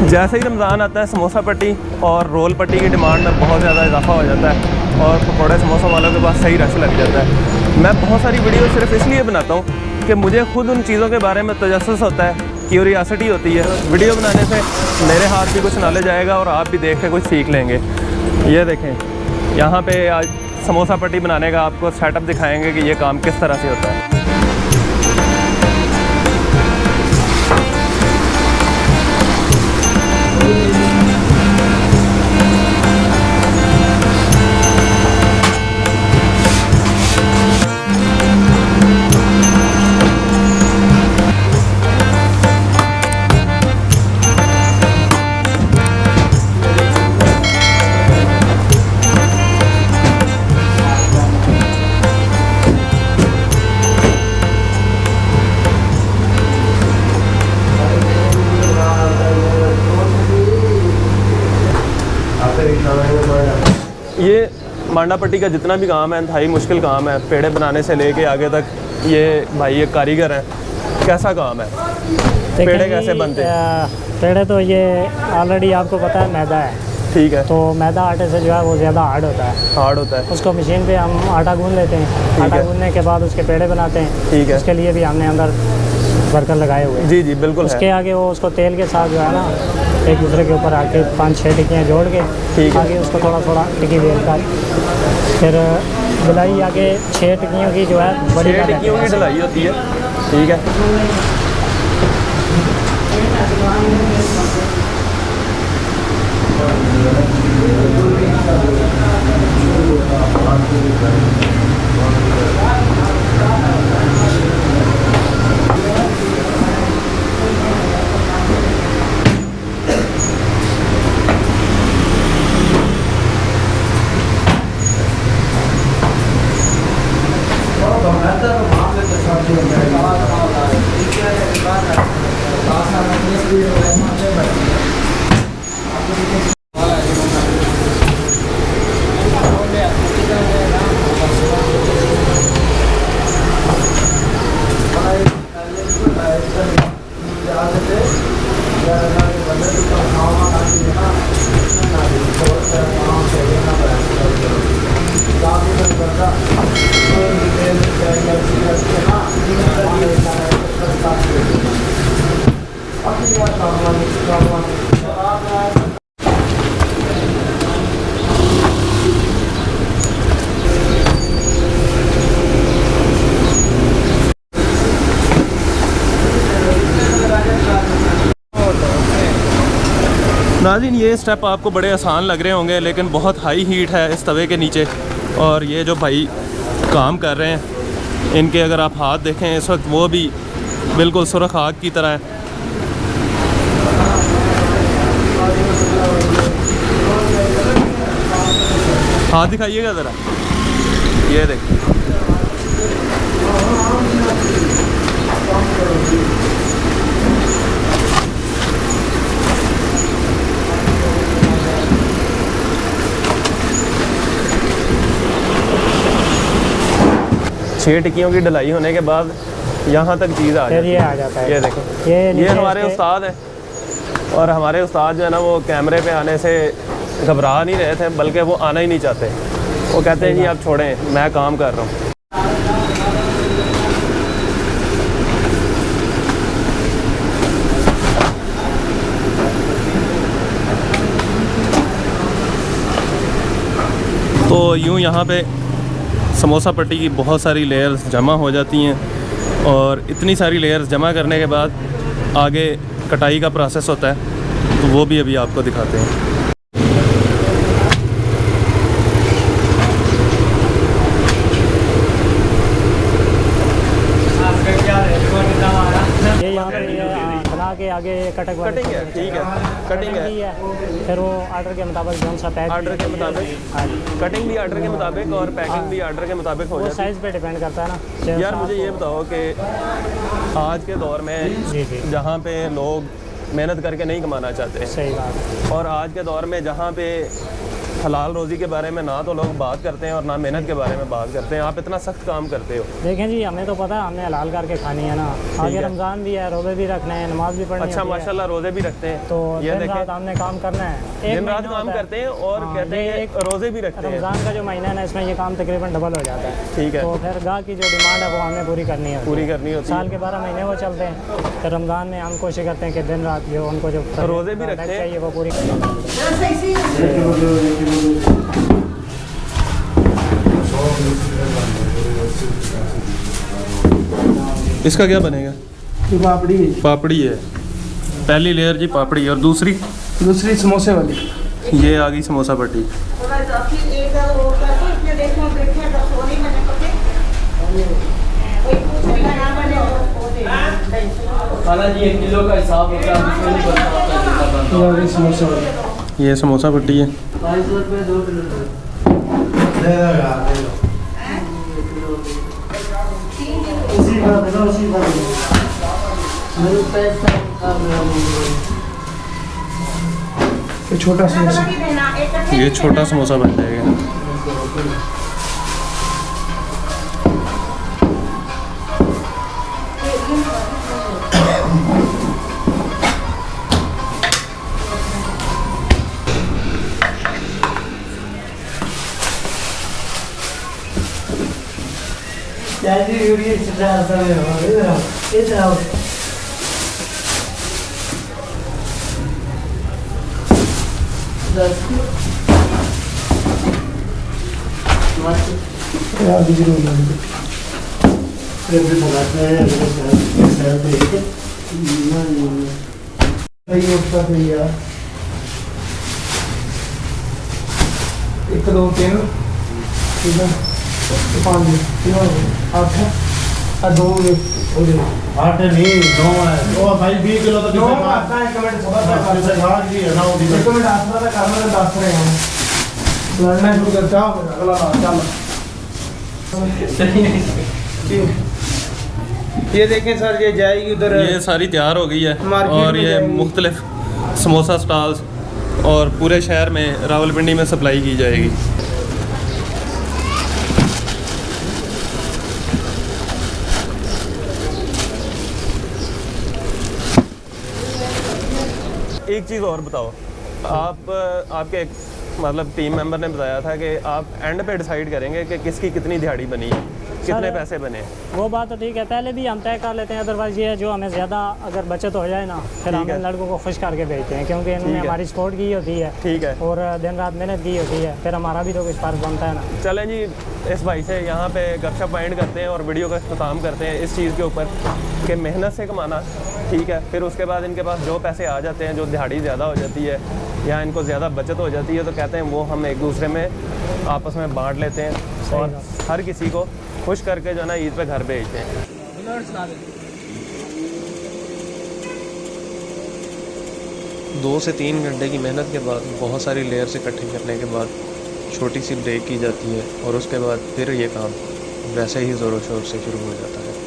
जैसे ही रमज़ान आता है समोसा पट्टी और रोल पट्टी की डिमांड में बहुत ज़्यादा इजाफा हो जाता है और पकौड़े समोसा वालों के पास सही रश लग जाता है। मैं बहुत सारी वीडियो सिर्फ इसलिए बनाता हूँ कि मुझे खुद उन चीज़ों के बारे में तजस्सुस होता है, क्यूरियासिटी होती है। वीडियो बनाने से मेरे हाथ भी कुछ नॉलेज आएगा और आप भी देख के कुछ सीख लेंगे। ये देखें, यहाँ पे आज समोसा पट्टी बनाने का आपको सेटअप दिखाएंगे कि ये काम किस तरह से होता है। ये मांडा पट्टी का जितना भी काम है इंतहाई मुश्किल काम है। पेड़े बनाने से लेके आगे तक ये भाई एक कारीगर है। कैसा काम है? पेड़े कैसे बनते हैं? पेड़े तो ये ऑलरेडी आपको पता है मैदा है, ठीक है। तो मैदा आटे से जो है वो ज़्यादा हार्ड होता है। उसको मशीन पे हम आटा गूंद लेते हैं। आटा गूंदने के बाद उसके पेड़े बनाते हैं। ठीक है। उसके लिए भी हमने अंदर वर्कर लगाए हुए हैं। जी जी बिल्कुल। उसके आगे वो उसको तेल के साथ जो है ना एक दूसरे के ऊपर आके 5-6 टिक्कियाँ जोड़ के आगे उसको थोड़ा थोड़ा टिक्की बेलकर फिर ढलाई आगे 6 टिक्कियों की जो है बड़ी 6 टिक्कियों की ढलाई होती है। ठीक है। नाज़रीन, ये स्टेप आपको बड़े आसान लग रहे होंगे लेकिन बहुत हाई हीट है इस तवे के नीचे। और ये जो भाई काम कर रहे हैं इनके अगर आप हाथ देखें इस वक्त वो भी बिल्कुल सुर्ख आग की तरह है। हाथ दिखाइएगा ज़रा, ये देखिए। छह टिक्कियों की ढलाई होने के बाद यहाँ तक चीज़ आ जाता है। ये देखें, ये हमारे उस्ताद हैं और हमारे उस्ताद जो है ना वो कैमरे पे आने से घबरा नहीं रहे थे, बल्कि वो आना ही नहीं चाहते। वो कहते हैं जी आप छोड़ें, मैं काम कर रहा हूँ। तो यूँ यहाँ पे समोसा पट्टी की बहुत सारी लेयर्स जमा हो जाती हैं और इतनी सारी लेयर्स जमा करने के बाद आगे कटाई का प्रोसेस होता है, तो वो भी अभी आपको दिखाते हैं। ये यहाँ पे बना के आगे कटिंग है। ठीक है, कटिंग है। फिर वो ऑर्डर के मुताबिक कौन सा पैक ऑर्डर के मुताबिक कटिंग भी ऑर्डर के मुताबिक और पैकिंग भी ऑर्डर के मुताबिक हो जाती है। साइज़ पे डिपेंड करता है ना। यार मुझे ये बताओ कि आज के दौर में जहाँ पे लोग मेहनत करके नहीं कमाना चाहते, सही बात, और आज के दौर में जहाँ पे हलाल रोज़ी के बारे में ना तो लोग बात करते हैं और ना मेहनत के बारे में बात करते हैं। आप इतना सख्त काम करते हो। देखें जी, हमें तो पता है हमने हलाल करके खानी है ना। आगे रमज़ान भी है, रोज़े भी रखने हैं, नमाज भी पढ़नी अच्छा, होती है। माशाल्लाह रोज़े भी रखते हैं। तो ये दिन देखें, रात हमने काम करना है, दिन रात काम करते हैं और कहते हैं रोज़े भी रखते हैं। रमज़ान का जो महीना है ना, इसमें ये काम तकरीबन डबल हो जाता है। ठीक है। तो फिर गाह की जो डिमांड है वो हमें पूरी करनी है, पूरी करनी होती है। साल के 12 महीने वो चलते हैं। फिर रमज़ान में हम कोशिश करते हैं कि दिन रात जो उनको जो रोज़े भी रखते हैं चाहिए वो पूरी। इसका क्या बनेगा? पापड़ी, पापड़ी है पहली लेयर जी, पापड़ी। और दूसरी समोसे वाली। ये आ गई समोसा पट्टी। ये समोसा पट्टी है। छोटा समोसा, ये छोटा समोसा बन जाएगा। एक दो तीन 5 8 दो 8 नहीं 9 है। ओ भाई 20 किलो तो नौ आता है। कमेंट भी है ना वो भी। एक मिनट आसना था, करना था, 10 रहे हैं। लड़ना शुरू करता हूँ, अगला चल। ये देखें सर, ये जाएगी उधर। ये सारी तैयार हो गई है मार्केट और में ये जाएगी। मुख्तलिफ समोसा स्टॉल्स और पूरे शहर में रावलपिंडी में सप्लाई की जाएगी। एक चीज़ और बताओ, आपके एक मतलब टीम मेंबर ने बताया था कि आप एंड पे डिसाइड करेंगे कि किसकी कितनी दिहाड़ी बनी है, कितने पैसे बने। वो बात तो ठीक है, पहले भी हम तय कर लेते हैं। अदरवाइज़ ये है जो हमें ज़्यादा अगर बचत हो जाए ना, फिर हम इन लड़कों को खुश करके भेजते हैं, क्योंकि इन्होंने हमारी सपोर्ट की होती है। ठीक है। और दिन रात मेहनत की होती है, फिर हमारा भी तो कुछ फर्क बनता है ना। चलें जी, इस भाई से यहाँ पे गपशप पॉइंट करते हैं और वीडियो का इख्तिताम करते हैं इस चीज़ के ऊपर कि मेहनत से कमाना, ठीक है। फिर उसके बाद इनके पास जो पैसे आ जाते हैं, जो दिहाड़ी ज़्यादा हो जाती है या इनको ज़्यादा बचत हो जाती है, तो कहते हैं वो हम एक दूसरे में आपस में बांट लेते हैं और हर किसी को खुश करके जो है ना ईद पे घर भेजते हैं। 2 से 3 घंटे की मेहनत के बाद बहुत सारी लेयर से इकट्ठी करने के बाद छोटी सी ब्रेक की जाती है और उसके बाद फिर ये काम वैसे ही ज़ोरों शोर से शुरू हो जाता है।